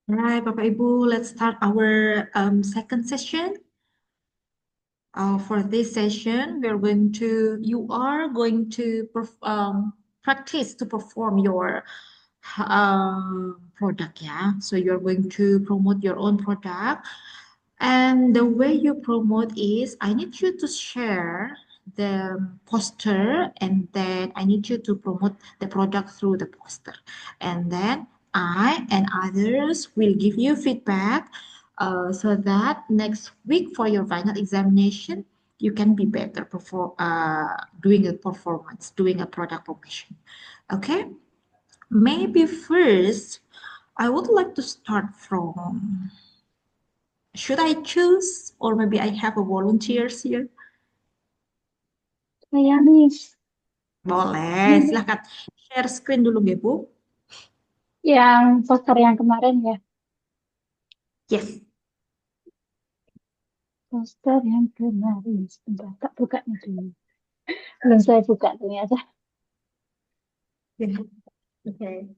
Right, Bapak Ibu, let's start our second session. For this session, you are going to practice to perform your product, yeah. So you're going to promote your own product, and the way you promote is I need you to share the poster, and then I need you to promote the product through the poster, and then I and others will give you feedback so that next week for your final examination, you can be better doing a performance, doing a product promotion. Okay, maybe first I would like to start from, should I choose or maybe I have a volunteers here? Saya Miss, Boleh, silahkan share screen dulu ya Bu. yang poster yang kemarin ya, Yes. poster yang kemarin. Sebentar, tak buka nih dulu. Belum saya buka ternyata. Yeah. Okay.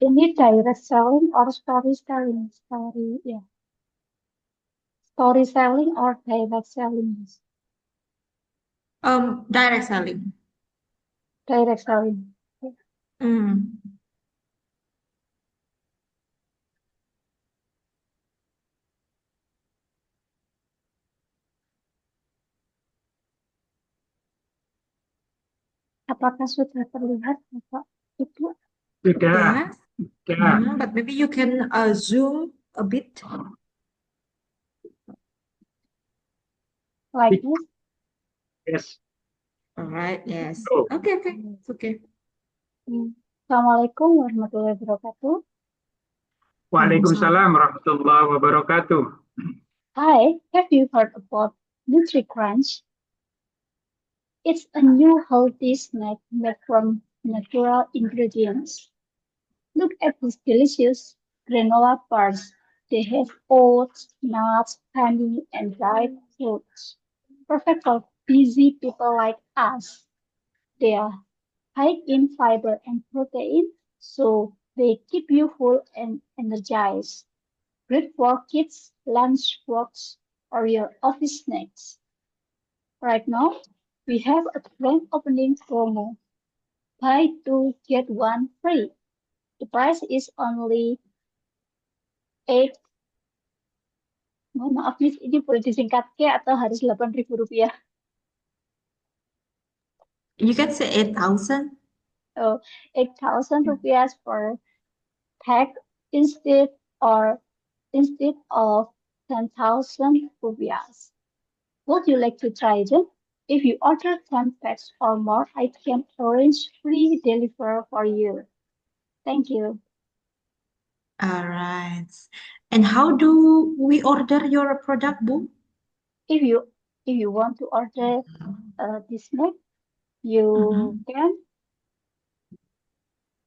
Ini direct selling or story selling? Story, ya. Story selling or direct selling? Direct selling. Direct selling. Hmm. Apakah sudah terlihat Bapak Ibu? Sudah, Yes. sudah. But maybe you can zoom a bit. Like this? Yes. All right. Yes. Oh, Okay. Okay. It's okay. Assalamualaikum warahmatullahi wabarakatuh. Waalaikumsalam warahmatullahi wabarakatuh. Hi, have you heard about NutriCrunch? It's a new healthy snack made from natural ingredients. Look at these delicious granola bars. They have oats, nuts, honey, and dried fruits. Perfect for busy people like us. They are high in fiber and protein, so they keep you full and energized. Great for kids, lunch box, or your office snacks. Right now, we have a grand opening promo. Buy two, get one free. The price is only 8. Mohon maaf Miss, ini boleh disingkat ke atau harus 8.000 rupiah? You can say 8,000. So 8,000 rupiah per pack instead or instead of 10,000 rupiah. Would you like to try them? If you order 10 packs or more, I can arrange free delivery for you. Thank you. All right. And how do we order your product, Bu? If you want to order this snack, you can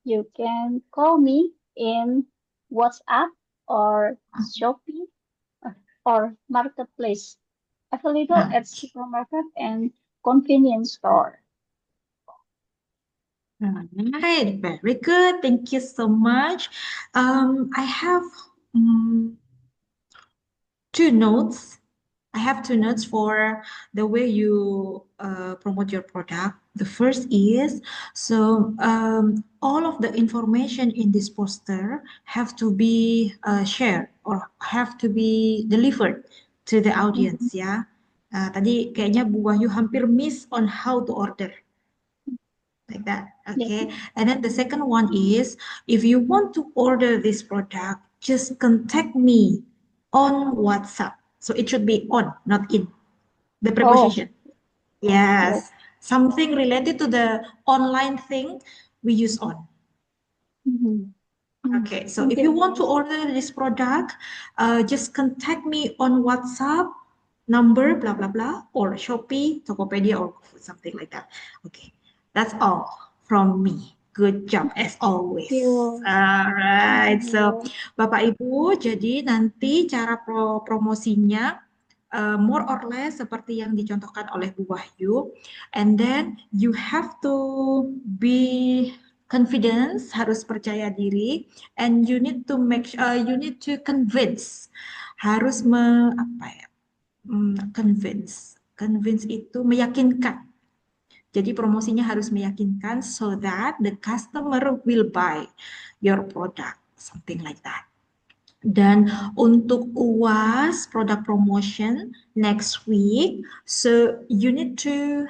you can call me in WhatsApp or Shopee or Marketplace, available at supermarket and convenience store. Right, very good. Thank you so much. I have two notes. I have two notes for the way you promote your product. The first is, so all of the information in this poster have to be shared or have to be delivered to the audience, ya. Tadi kayaknya Bu Wahyu hampir miss on how to order. Like that. Okay. Yes. And then the second one is, if you want to order this product, just contact me on WhatsApp. So it should be on, not in. The Oh, preposition. yes. Yes. Something related to the online thing, we use on. Okay. So Thank if you you. want to order this product, just contact me on WhatsApp number, blah, blah, blah, or Shopee, Tokopedia, or something like that. Okay. That's all from me. Good job as always. you. Alright, Thank so you. Bapak Ibu, jadi nanti cara promosinya more or less seperti yang dicontohkan oleh Bu Wahyu. And then you have to be confidence, harus percaya diri, and you need to you need to convince, harus apa ya, convince. Convince itu meyakinkan. Jadi promosinya harus meyakinkan so that the customer will buy your product, something like that. Dan untuk UAS product promotion next week, so you need to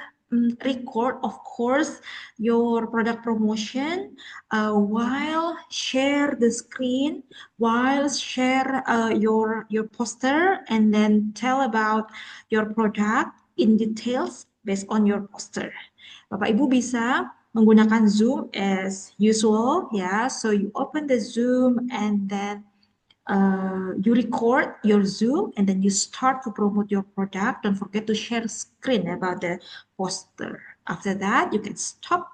record, of course, your product promotion while share the screen, while share your poster, and then tell about your product in details based on your poster. Bapak Ibu bisa menggunakan Zoom as usual ya. So you open the Zoom and then you record your Zoom and then you start to promote your product. Don't forget to share screen about the poster. After that, you can stop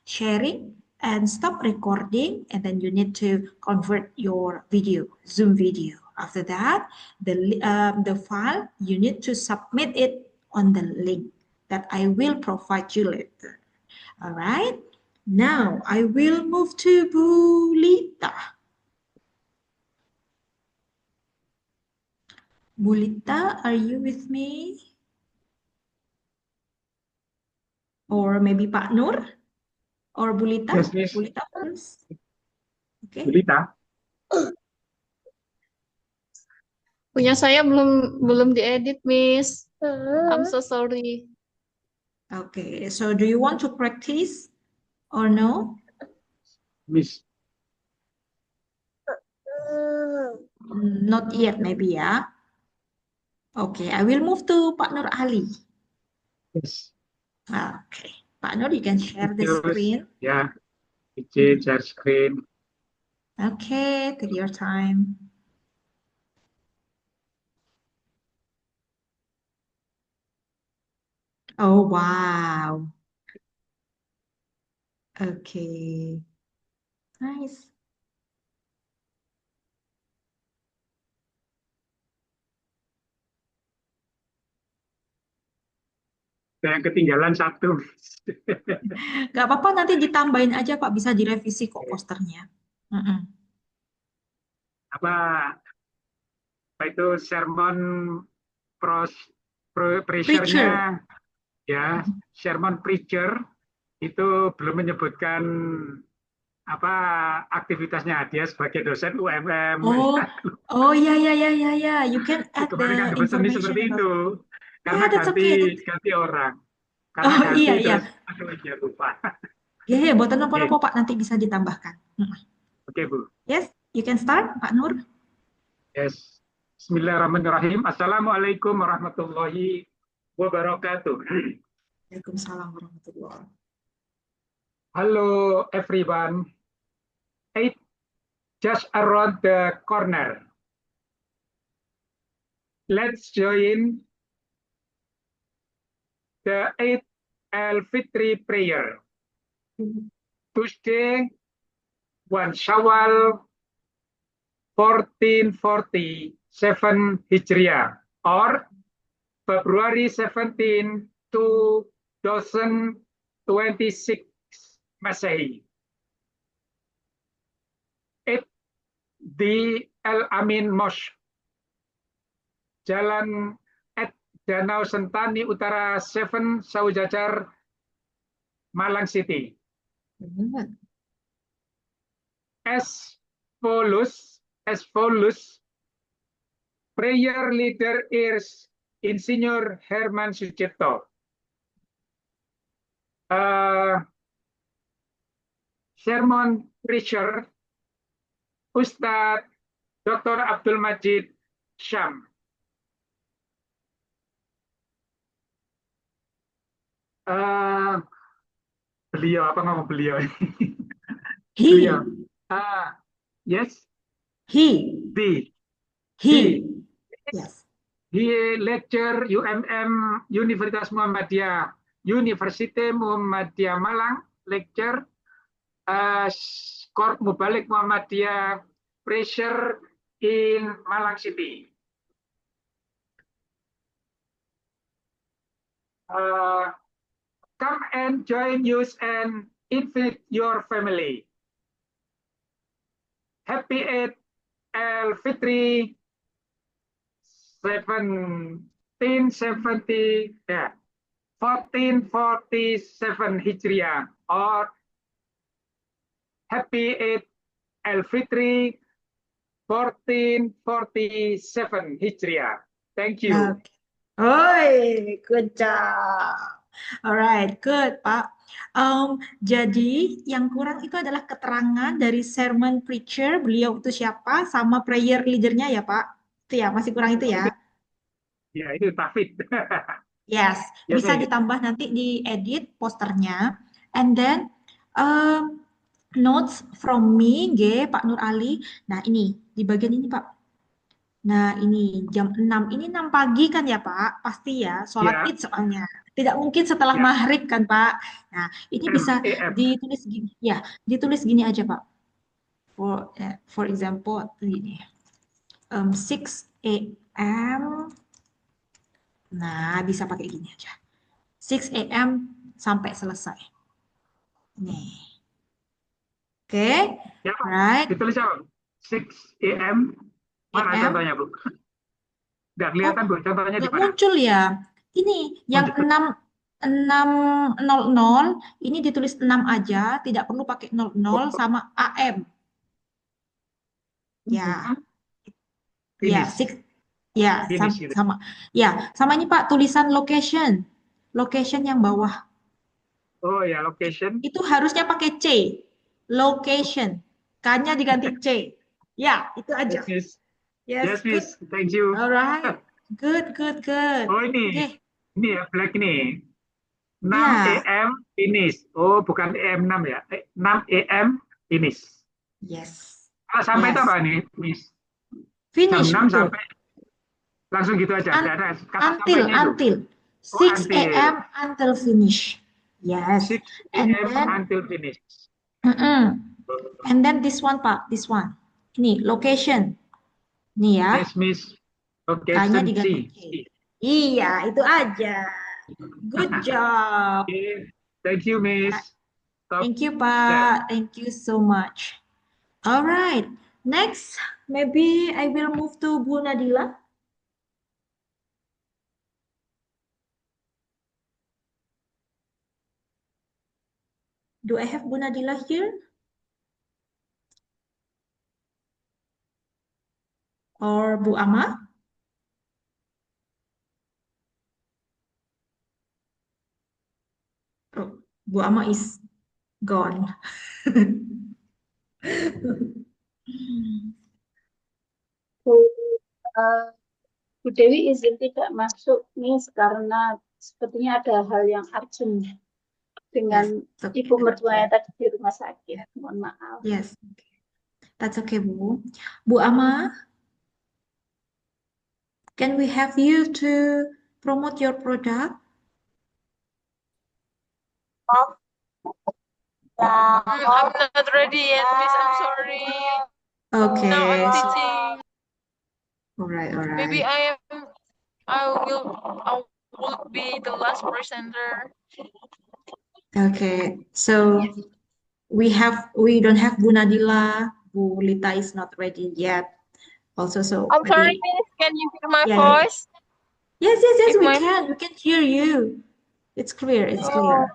sharing and stop recording, and then you need to convert your video, Zoom video. After that, the file, you need to submit it on the link that I will provide you later. All right. Now I will move to Bulita. Bulita, are you with me? Or maybe Pak Nur? Or Bulita? Yes, Miss. Bulita first. Okay. Bulita. Punya saya belum diedit, Miss. I'm so sorry. Okay. So do you want to practice or no? Miss. Not yet, maybe ya. Okay. I will move to Pak Nur Ali. Yes. Okay. Pak Nur, you can share the Terus, screen. ya, izin share screen. Okay. Take your time. Oh, wow. Okay. Nice. Yang ketinggalan satu. Gak apa-apa, nanti ditambahin aja Pak, bisa direvisi kok posternya. Mm-mm. Apa itu sermon preacher-nya ya, sermon preacher itu belum menyebutkan apa aktivitasnya dia sebagai dosen UMM. Oh ya ya ya ya ya, you can add Kemarin kan the pesan information seperti about. itu. Karena that's okay. ganti orang. Karena Oh ganti iya iya. terus aduh iya lupa. Ya ya, buatan apa-apa Pak, nanti bisa ditambahkan. Oke, Bu. Yes, you can start Pak Nur. Yes. Bismillahirrahmanirrahim. Assalamualaikum warahmatullahi wabarakatuh. Waalaikumsalam warahmatullahi. Hello everyone. It's just around the corner. Let's join the Eid al-Fitri prayer. Tuesday, 1 Shawwal 1447 Hijriah or February 17, 2026 Masehi. It di Al Amin Mosque, Jalan Danau Sentani Utara 7, Saujajar, Malang City. As follows, prayer leader is Insinyur Herman Sucipto. Sermon preacher Ustadz Dr. Abdul Majid Syam. Beliau apa ngomong beliau? He. Yes. He. Yes. He lecture UMM Universitas Muhammadiyah Malang lecture Korp Mubalik Muhammadiyah Pressure in Malang City. Come and join us and invite your family. Happy Eid al-Fitri 1447 Hijriah or Happy Eid al-Fitri 1447 Hijriah. Thank you. Okay. Oi, good job. Alright, good, Pak. Jadi yang kurang itu adalah keterangan dari sermon preacher, beliau itu siapa, sama prayer leadernya ya, Pak. Itu ya, masih kurang itu ya. Ya, itu Tafid. Yes, Yes, bisa Miss. ditambah nanti di edit posternya. And then notes from me, G, Pak Nur Ali. Nah, ini di bagian ini, Pak. Nah, ini jam 6. Ini 6 pagi kan ya, Pak? Pasti ya, sholat Ya, Id soalnya. Tidak mungkin setelah ya. maghrib kan, Pak? Nah, ini bisa AM. ditulis gini. Ya, ditulis gini aja, Pak. For example, ini. 6 a.m. Nah, bisa pakai gini aja. 6 a.m. sampai selesai. Nih. Oke, Ya, Pak. right. Ditulis apa? 6 AM. Mana AM. contohnya, Bu? Nggak kelihatan, Bu. Contohnya di Nggak mana? muncul ya. Ini yang Muncul. 6.00 ini ditulis 6 aja, tidak perlu pakai 00 sama AM. Ya, ya, Finish. 6 ya Finish gitu. sama. Ya, sama ini Pak tulisan location. Location yang bawah. Oh ya, location. Itu harusnya pakai C. Location. K-nya diganti C. Ya, itu aja. Yes, Miss. Yes, Yes, good. Miss. Thank you. Alright. Good, good, good. Oh, Oke. ini ya, black nih. 6 Ya, AM finish. Oh, bukan AM 6 ya. 6 AM finish. yes. Kalau sampai itu Yes. apa nih, Miss? Finish, Jam 6 betul. sampai langsung gitu aja. Nggak ada kata Until, sampainya itu. until. Oh, 6 until. a.m. until finish. Yes. 6 And AM then, until finish. and then this one, Pak, this one. Ini, location. Nih ya, Yes, Miss. K-nya Location diganti C. C. Iya, itu aja. Good job. Okay. Thank you, Miss. Stop Thank you, there. Pak. Thank you so much. All right. Next, maybe I will move to Bu Nadila. Do I have Bu Nadila here? Or Bu Ama? Oh, Bu Ama is gone. Bu Dewi izin tidak masuk nih karena sepertinya ada hal yang urgent dengan Yes, okay. ibu mertuanya tadi di rumah sakit. Mohon maaf. Yes, that's okay, Bu. Bu Ama, can we have you to promote your product? I'm not ready yet, Miss. I'm sorry. Okay. Now I'm So, teaching. all right. Maybe I will be the last presenter. Okay. So we don't have Bu Nadila. Bu Lita is not ready yet. Also, so I'm sorry, maybe Miss. Can you hear my Yeah. voice? yes, If we my can. We can hear you. It's clear. It's clear.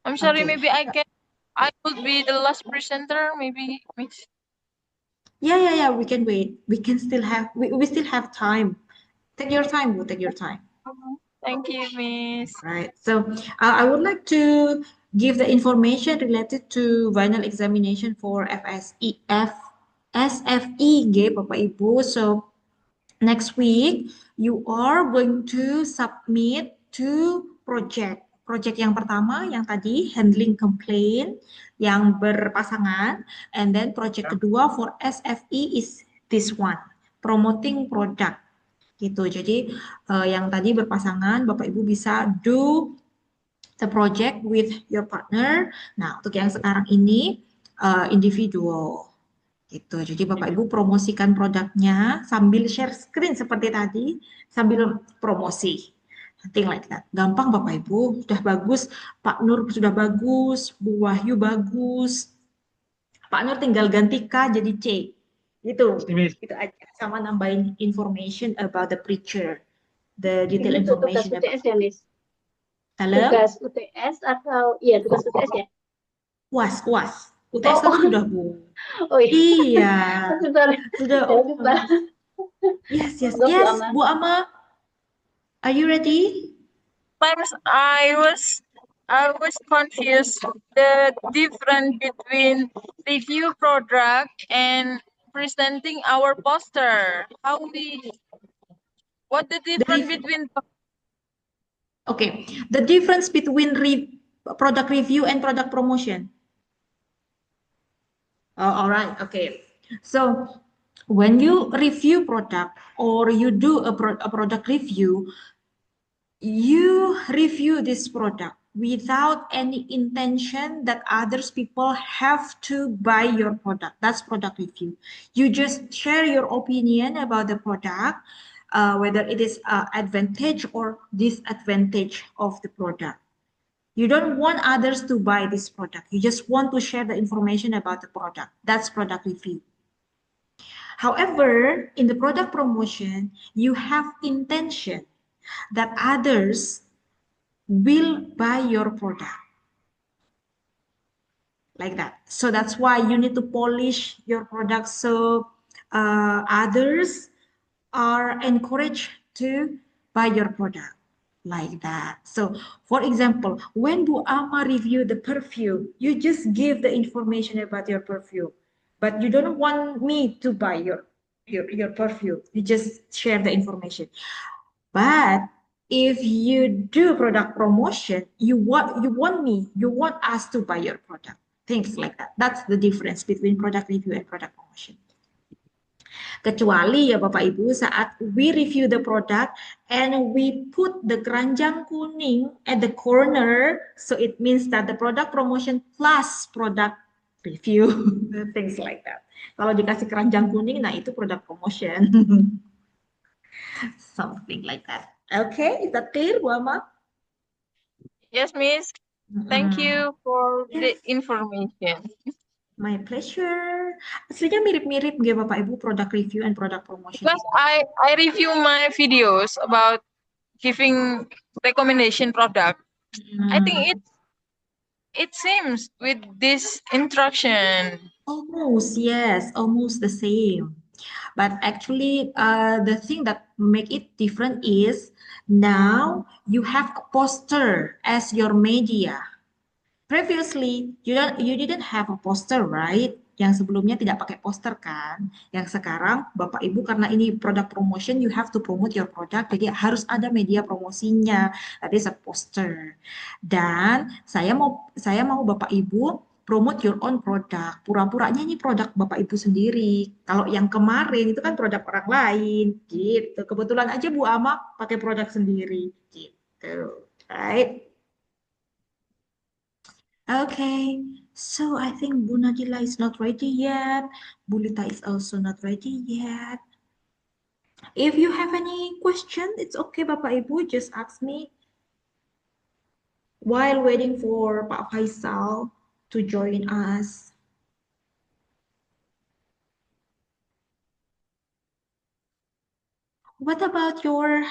I'm sorry, Okay. maybe I will be the last presenter, maybe, Miss. Yeah. We can wait. We still have time. Take your time, Bu. Take your time. Thank you, Miss. Right. So I would like to give the information related to final examination for SFE, Bapak Ibu. So next week you are going to submit two project. Project yang pertama yang tadi handling complaint yang berpasangan, and then project kedua for SFE is this one, promoting product. Gitu. Jadi yang tadi berpasangan Bapak Ibu bisa do the project with your partner. Nah, untuk yang sekarang ini individual gitu. Jadi Bapak Ibu promosikan produknya sambil share screen seperti tadi, sambil promosi. Something like that. Gampang Bapak Ibu, sudah bagus. Pak Nur sudah bagus, Bu Wahyu bagus. Pak Nur tinggal ganti K jadi C. Gitu. Miss. Itu aja. Sama nambahin information about the preacher. The detailed Ini tuh tugas information about. UTS ya, Miss? Halo? Tugas UTS atau iya tugas UTS ya? UAS, UAS. UTS kan Oh, sudah, Bu. oh iya. Iya, Sebentar. sudah. Saya lupa. Yes, yes, Monggo, Bu yes. Ama. Bu Ama, are you ready? Times I was confused the difference between review product and presenting our poster. What the The difference rev- between okay, the difference between product review and product promotion. Oh, all right, okay. So when you review product or you do a product review, you review this product without any intention that others people have to buy your product. That's product review. You just share your opinion about the product, whether it is advantage or disadvantage of the product. You don't want others to buy this product. You just want to share the information about the product. That's product review. However, in the product promotion, you have intention that others will buy your product. Like that. So that's why you need to polish your product so others are encouraged to buy your product. Like that. So, for example, when Bu Ama review the perfume, you just give the information about your perfume, but you don't want me to buy your perfume. You just share the information. But if you do product promotion, you want us to buy your product. Things like that. That's the difference between product review and product promotion. Kecuali ya Bapak Ibu saat we review the product and we put the keranjang kuning at the corner, so it means that the product promotion plus product review, things like that. Kalau dikasih keranjang kuning, nah itu product promotion. Something like that. Okay, is that clear, Bu Ama? Yes, Miss. Thank you for the Yes. information. My pleasure. Aslinya mirip-mirip ya Bapak Ibu product review and product promotion. Because I review my videos about giving recommendation product. I think it seems with this instruction. Almost, yes, almost the same. But actually, the thing that make it different is now you have a poster as your media. Previously, you didn't have a poster, right? Yang sebelumnya tidak pakai poster kan? Yang sekarang Bapak Ibu karena ini product promotion, you have to promote your product, jadi harus ada media promosinya. That is a poster. Dan saya mau Bapak Ibu promote your own product. Pura-puranya ini produk Bapak Ibu sendiri. Kalau yang kemarin itu kan produk orang lain, gitu. Kebetulan aja Bu Ama pakai produk sendiri, gitu. Right? Okay, so I think Bu Nadila is not ready yet. Bu Lita is also not ready yet. If you have any question, it's okay, Bapak Ibu, just ask me while waiting for Pak Faisal to join us. What about your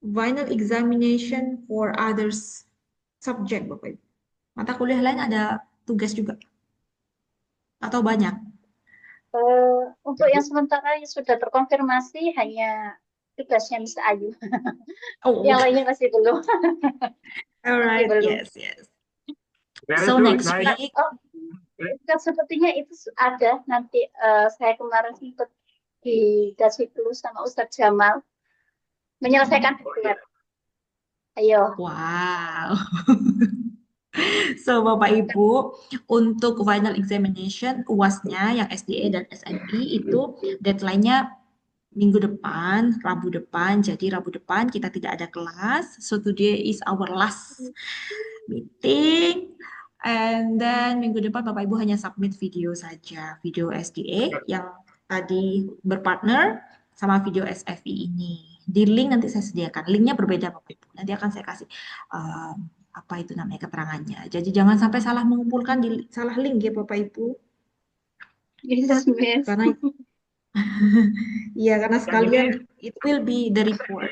final examination for others subject, Bapak Ibu? Mata kuliah lain ada tugas juga? Atau banyak? Untuk yang sementara yang sudah terkonfirmasi hanya tugasnya Miss Ayu. Oh, Yang lainnya masih belum. alright, belum. yes. Very So good, next nice. week, Kan sepertinya itu ada nanti saya kemarin sempat dikasih clue sama Ustadz Jamal menyelesaikan bukuan. Ayo. wow. So, Bapak Ibu, untuk final examination UAS-nya yang SDA dan SNI itu deadline-nya minggu depan, Rabu depan. Jadi Rabu depan kita tidak ada kelas. So today is our last meeting. And then minggu depan Bapak Ibu hanya submit video saja, video SDA yang tadi berpartner sama video SFI ini. Di link nanti saya sediakan. Linknya berbeda Bapak Ibu. Nanti akan saya kasih apa itu namanya keterangannya. Jadi jangan sampai salah mengumpulkan di salah link ya Bapak Ibu. Yes, Miss. Karena iya karena Yang sekalian ini it will be the report.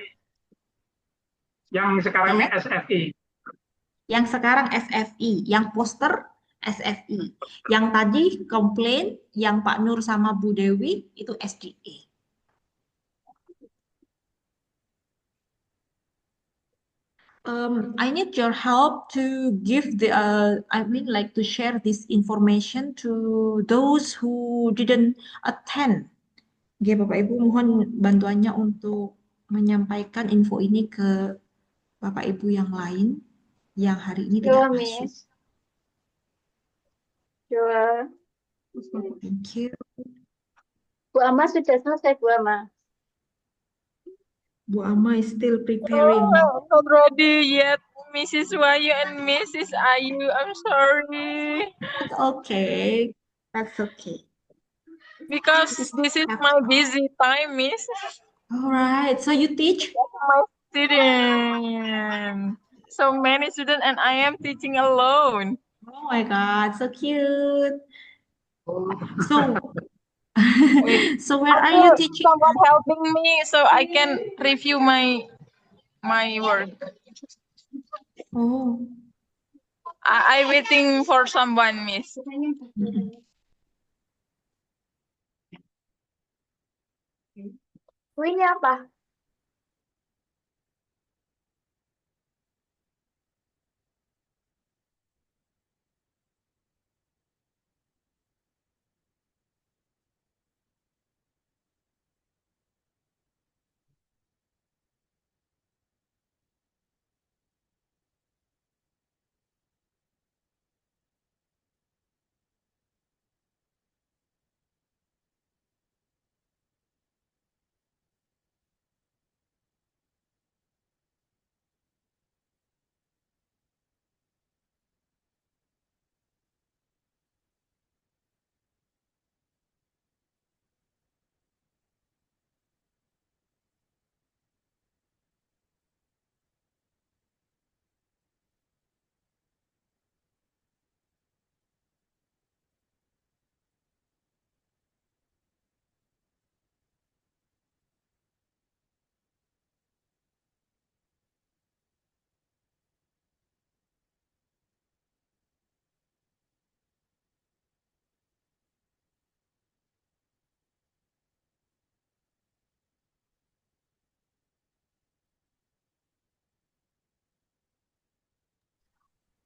yang sekarang ini Ya. SFI. Yang sekarang SFI, yang poster SFI. Yang tadi komplain, yang Pak Nur sama Bu Dewi itu SDA. I need your help to give the, I mean like to share this information to those who didn't attend. Oke, Bapak Ibu mohon bantuannya untuk menyampaikan info ini ke Bapak Ibu yang lain yang hari ini tidak Sure, masuk. Miss. Sure. Thank you. Bu Ama sudah selesai, Bu Ama. Bu Ama is still preparing. Oh, not ready yet, Mrs. Wayu and Mrs. Ayu. I'm sorry That's okay. That's okay. because this is my busy time, Miss. All right. So you teach? My student. So many students and I am teaching alone. Oh my God, so cute. So, so where are you Also, teaching? someone helping me so I can review my work. Oh, I waiting for someone, Miss. Bu, ini apa?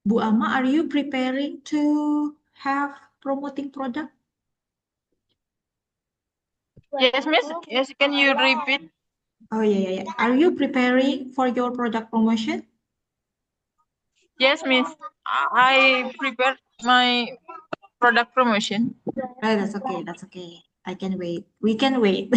Bu Ama, are you preparing to have promoting product? Yes, Miss. Yes, can you repeat? Oh yeah. Are you preparing for your product promotion? Yes, Miss. I prepared my product promotion. Oh, that's okay. That's okay. I can wait. We can wait.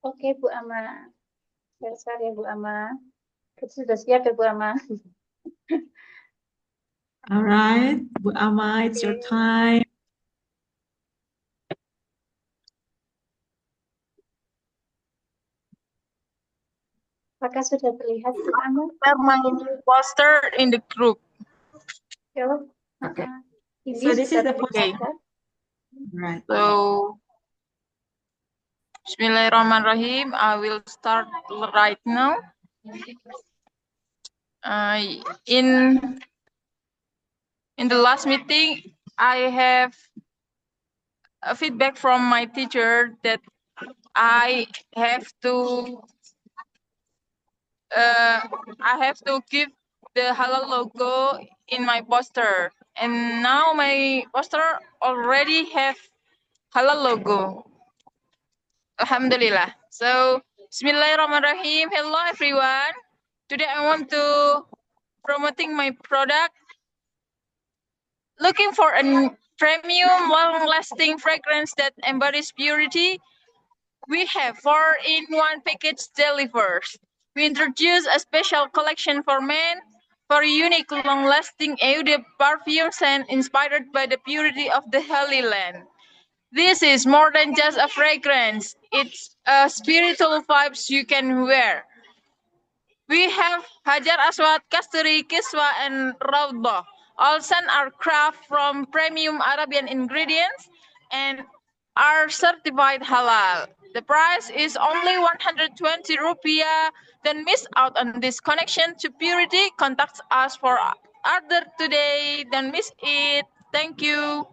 Oke, Bu Ama. Besar ya, Bu Ama. Sudah siap ya, Bu Ama. All right, Bu Ama, it's your time. Apakah sudah terlihat, Bu Ama? Share my poster in the group. Ya. Okay. Ini So this is sudah the poster. terlihat. Right. So, Bismillahirrahmanirrahim. I will start right now. In the last meeting, I have a feedback from my teacher that I have to give the halal logo in my poster, and now my poster already have halal logo. Alhamdulillah. So, Bismillahirrahmanirrahim. Hello everyone. Today I want to promoting my product. Looking for a premium, long-lasting fragrance that embodies purity? We have 4-in-1 package delivered. We introduce a special collection for men for unique, long-lasting eau de perfume scent inspired by the purity of the Holy Land. This is more than just a fragrance. It's a spiritual vibes you can wear. We have Hajar Aswad, Kasturi, Kiswa, and Raudhah. All scents are crafted from premium Arabian ingredients and are certified halal. The price is only 120 rupiah. Don't miss out on this connection to purity. Contact us for order today. Don't miss it. Thank you.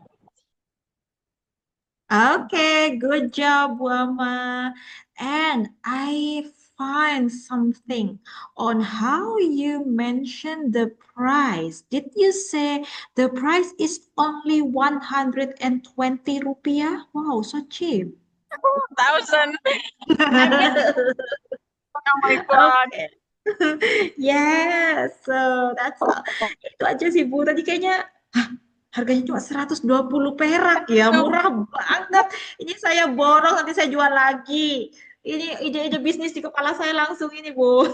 Okay, good job, Wama. And I find something on how you mentioned the price. Did you say the price is only 120 rupiah? Wow, so cheap. 1,000. Oh my God. Okay. Yes, so that's all. Itu aja sih Bu. Tadi kayaknya harganya cuma 120 perak ya, murah banget. Ini saya borong, nanti saya jual lagi. Ini ide-ide bisnis di kepala saya langsung ini, Bu.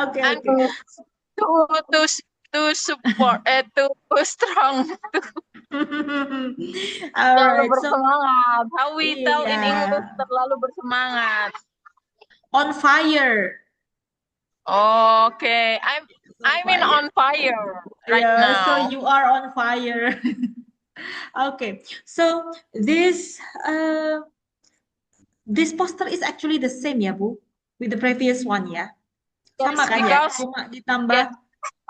Oke, oke. To support, too strong. Terlalu Alright, so bersemangat. How we tell in iya, English terlalu bersemangat. on fire. Okay, I'm in on fire right Yeah, so now. you are on fire. Okay, so this poster is actually the same ya, Bu, with the previous one ya. Sama Yes, kan ya? because Cuma ditambah yes,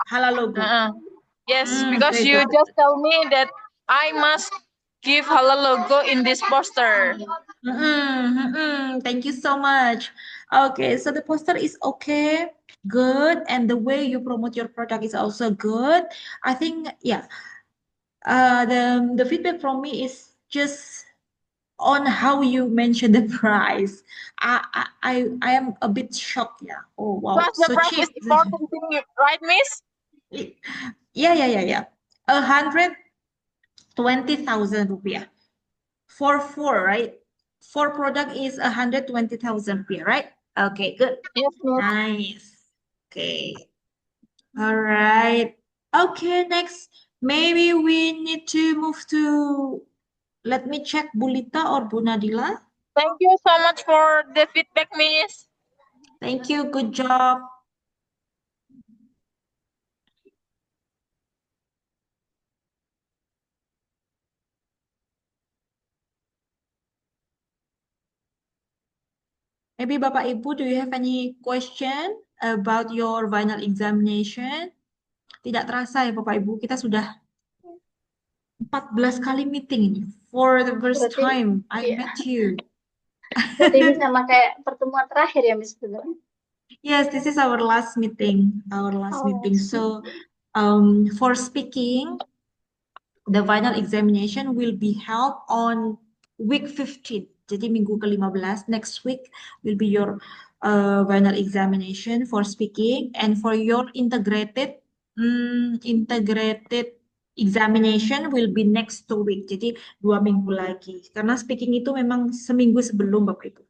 halal logo. yes, because Great, you great. just tell me that I must give halal logo in this poster. Thank you so much. Okay, so the poster is okay, good, and the way you promote your product is also good. I think, yeah. The feedback from me is just on how you mention the price. I am a bit shocked. Yeah. Oh wow, Plus the so price is cheap. important thing, right, Miss? Yeah. 120,000 rupiah for four, right? Four product is 120,000 rupiah, right? Okay, good. Yes, Miss. Nice. Okay. All right. Okay, next. Maybe we need to move to, let me check, Bulita or Bunadila. Thank you so much for the feedback, Miss. Thank you. Good job. Maybe Bapak Ibu, do you have any question about your final examination? Tidak terasa ya Bapak Ibu, kita sudah 14 kali meeting ini. For the first Berarti, time I iya. met you. Berarti ini sama kayak pertemuan terakhir ya, Miss sebenarnya. Yes, this is our last meeting. So, for speaking, the final examination will be held on week 15. Jadi minggu ke-15, next week will be your final examination for speaking, and for your integrated examination will be next 2 week. Jadi 2 minggu lagi. Karena speaking itu memang seminggu sebelum Bapak Ibu.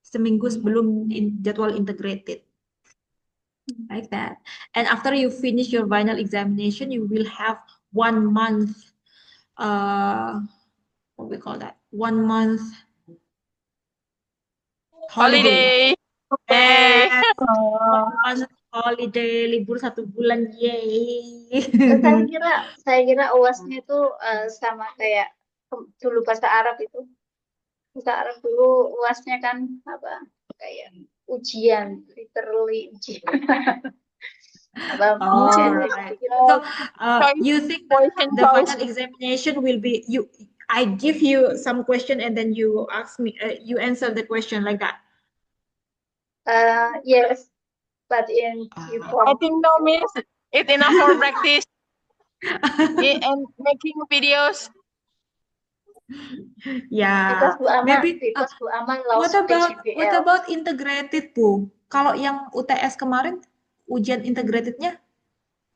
Seminggu sebelum jadwal integrated. Like that. And after you finish your final examination, you will have 1 month, what we call that? 1 month holiday. Holiday. Okay. Yes, Oh, 1 month holiday, libur 1 bulan, yay. saya kira UASnya itu sama kayak dulu bahasa Arab itu. Bahasa Arab dulu UASnya kan apa? Kayak ujian, literally ujian. Apa mungkin All ya, right. gitu. So, Choice, you think that question the choice. final examination will be I give you some question and then you ask me, you answer the question like that. Yes, but in Ah. I form. think no, Miss. It's enough for practice and making videos. Yeah, maybe. Because Bu Aman What lost about PGPL. integrated, Bu? Kalau yang UTS kemarin, ujian integratednya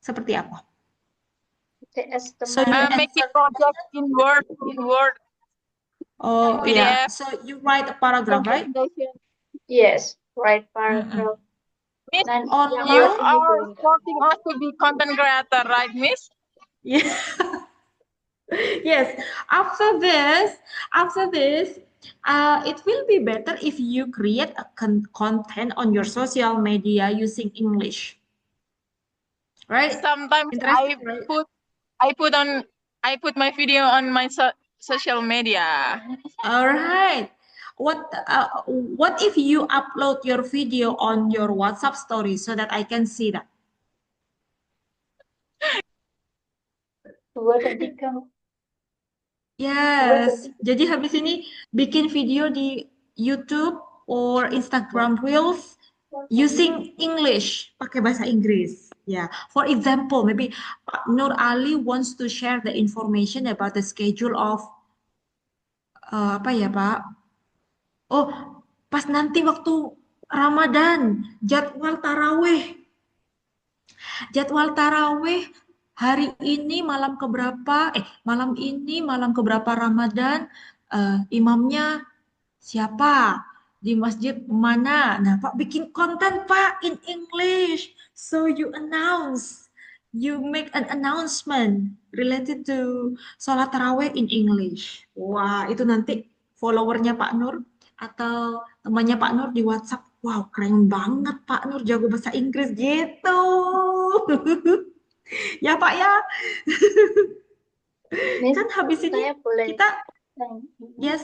seperti apa? UTS So you kemarin. Making answer. project in Word. Oh yeah. PDF. So you write a paragraph, right? Presentation. Yes, right paragraph. Miss, Dan Online? you yang ini are belum. supporting us to be content creator, right, Miss? Yeah. Yes. After this, it will be better if you create a content on your social media using English, right? Sometimes Interesting, right? I put my video on my social media. All right. What if you upload your video on your WhatsApp story so that I can see that? 2 dan 3. Yes. Jadi habis ini bikin video di YouTube or Instagram Reels using English, pakai bahasa Inggris. Yeah. For example, maybe Pak Nur Ali wants to share the information about the schedule of apa ya, Pak? Oh, pas nanti waktu Ramadan, jadwal taraweh. Jadwal taraweh hari ini malam keberapa? Malam ini malam keberapa Ramadan? Imamnya siapa? Di masjid mana? Nah, Pak bikin konten Pak in English. So you make an announcement related to sholat taraweh in English. Wah, itu nanti followernya Pak Nur atau temannya Pak Nur di WhatsApp. Wow, keren banget Pak Nur jago bahasa Inggris gitu. Ya Pak ya. Miss, Kan habis ini saya boleh kita yes. yes.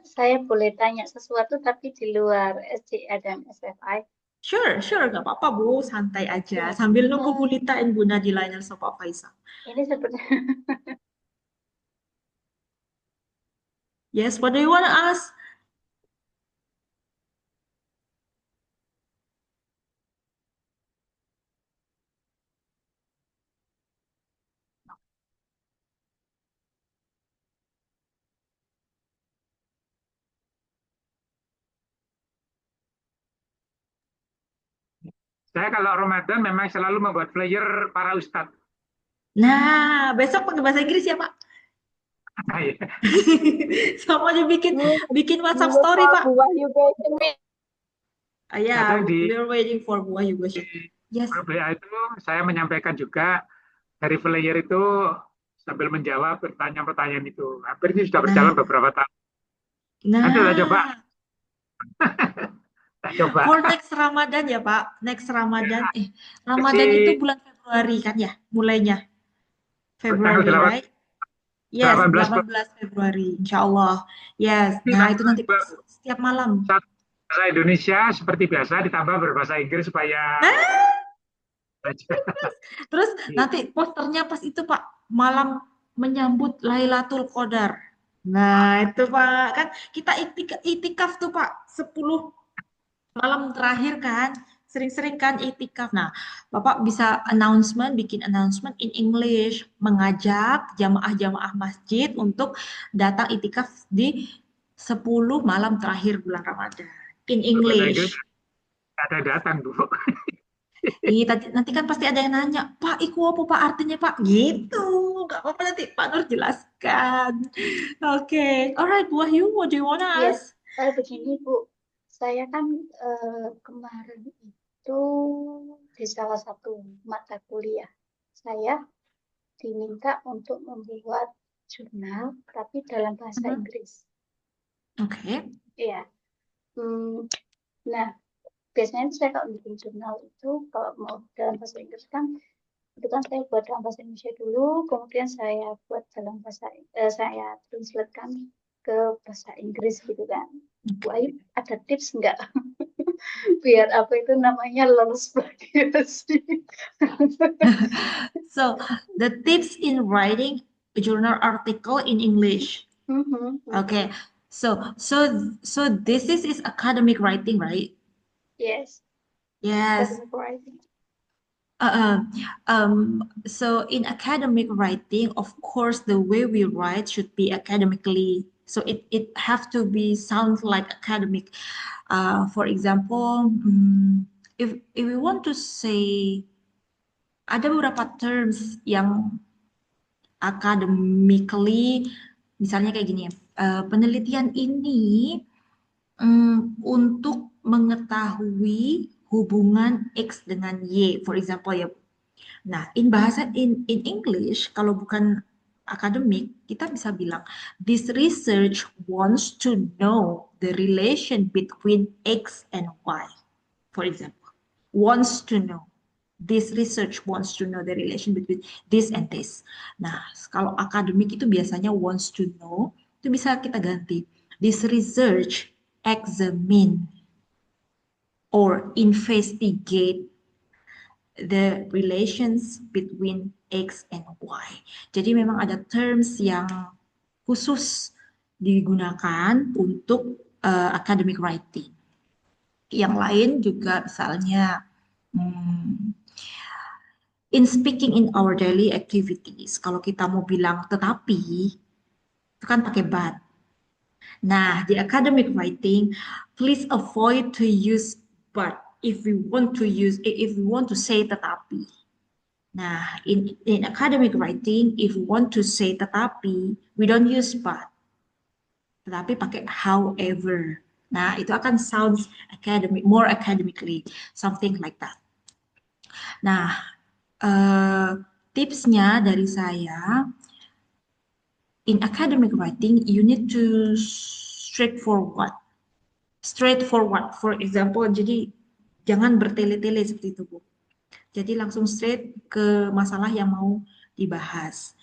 Saya boleh tanya sesuatu tapi di luar SCA dan SFI. Sure, gak apa-apa Bu, santai aja. Sambil nunggu Bu Lita dan Bu Nadila yang Sopa Faisal. Ini seperti Yes, what do you want to ask? Saya kalau Ramadan memang selalu membuat flyer para ustadz. Nah, besok pakai bahasa Inggris ya Pak? Sama aja bikin WhatsApp story Pak. Ya, we're waiting for Bu Wahyu Gosi. Yes. WA itu saya menyampaikan juga dari flyer itu sambil menjawab pertanyaan-pertanyaan itu. Hampir ini sudah berjalan beberapa tahun. Nanti kita coba. Coba. For next Ramadan ya Pak, next Ramadan. Ramadan itu bulan Februari kan ya, mulainya. Februari, right? Yes, 18 Februari, insya Allah. Yes, nah itu nanti setiap malam. Bahasa Indonesia seperti biasa ditambah berbahasa Inggris supaya. Terus nanti posternya pas itu Pak, malam menyambut Lailatul Qadar. Nah itu Pak, kan kita itikaf tuh Pak, 10 malam terakhir kan, sering-sering kan itikaf. Nah, Bapak bisa bikin announcement in English, mengajak jamaah-jamaah masjid untuk datang itikaf di 10 malam terakhir bulan Ramadan in English. Ada datang dulu. Nanti kan pasti ada yang nanya, Pak, iku apa Pak artinya Pak? Gitu. Nggak apa-apa nanti Pak Nur jelaskan. Oke. Alright, Wahyu, what do you wanna Ya, ask? begini Bu, saya kan kemarin itu di salah satu mata kuliah, saya diminta untuk membuat jurnal, tapi dalam bahasa Mhm. Inggris. Oke. Iya. Nah, biasanya saya kalau bikin jurnal itu, kalau mau dalam bahasa Inggris kan, itu kan saya buat dalam bahasa Indonesia dulu, kemudian saya buat dalam bahasa, saya translatekan ke bahasa Inggris gitu kan. Bu Ayu, ada tips nggak biar apa itu namanya lolos plagiasi? So, the tips in writing a journal article in English. Okay. So this is academic writing, right? Yes, Yes. academic writing. Uh, so in academic writing, of course, the way we write should be academically. So it have to be sound like academic. For example, if we want to say ada beberapa terms yang academically, misalnya kayak gini, penelitian ini untuk mengetahui hubungan X dengan Y, for example ya. Nah, in English, kalau bukan akademik, kita bisa bilang this research wants to know the relation between X and Y, for example. Wants to know. This research wants to know the relation between this and this. Nah, kalau akademik itu biasanya wants to know, itu bisa kita ganti. This research examine or investigate the relations between X and Y. Jadi memang ada terms yang khusus digunakan untuk academic writing. Yang lain juga misalnya in speaking in our daily activities, kalau kita mau bilang tetapi, itu kan pakai but. Nah, di academic writing, please avoid to use but if we want to say tetapi. Nah, in academic writing, if we want to say tetapi, we don't use but, tetapi pakai however. Nah, itu akan sounds academic, more academically, something like that. Nah, tipsnya dari saya, in academic writing, you need to straightforward. Straightforward, for example, jadi jangan bertele-tele seperti itu, Bu. Jadi langsung straight ke masalah yang mau dibahas.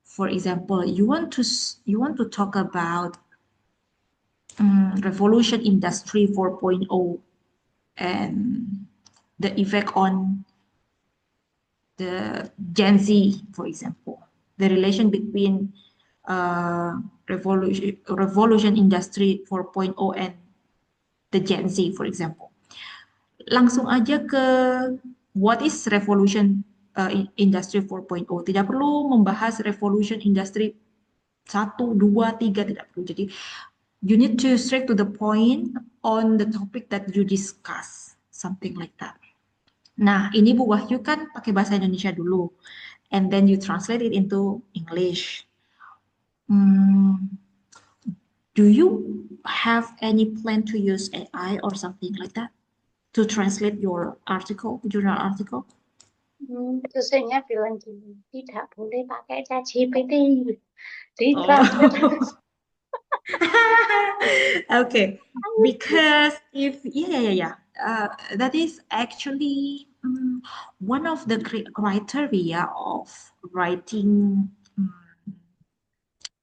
For example, you want to talk about revolution industry 4.0 and the effect on the Gen Z, for example, the relation between revolution industry 4.0 and the Gen Z, for example. Langsung aja ke what is revolution industry 4.0. Tidak perlu membahas revolution industry 1, 2, 3, tidak perlu. Jadi you need to straight to the point on the topic that you discuss, something like that. Nah, ini Bu Wahyu kan pakai bahasa Indonesia dulu, and then you translate it into English. Do you have any plan to use AI or something like that to translate your article, journal article? Dosennya bilang gini, tidak boleh pakai ChatGPT. Oh. Okay, because that is actually one of the criteria of writing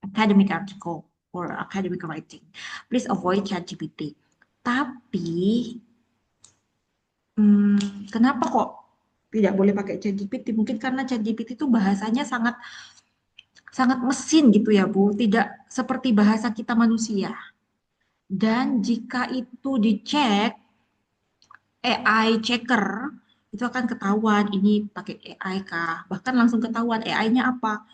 academic article or academic writing. Please avoid ChatGPT. Tapi kenapa kok tidak boleh pakai ChatGPT? Mungkin karena ChatGPT itu bahasanya sangat sangat mesin gitu ya, Bu. Tidak seperti bahasa kita manusia. Dan jika itu dicek AI checker, itu akan ketahuan ini pakai AI kah? Bahkan langsung ketahuan AI-nya apa?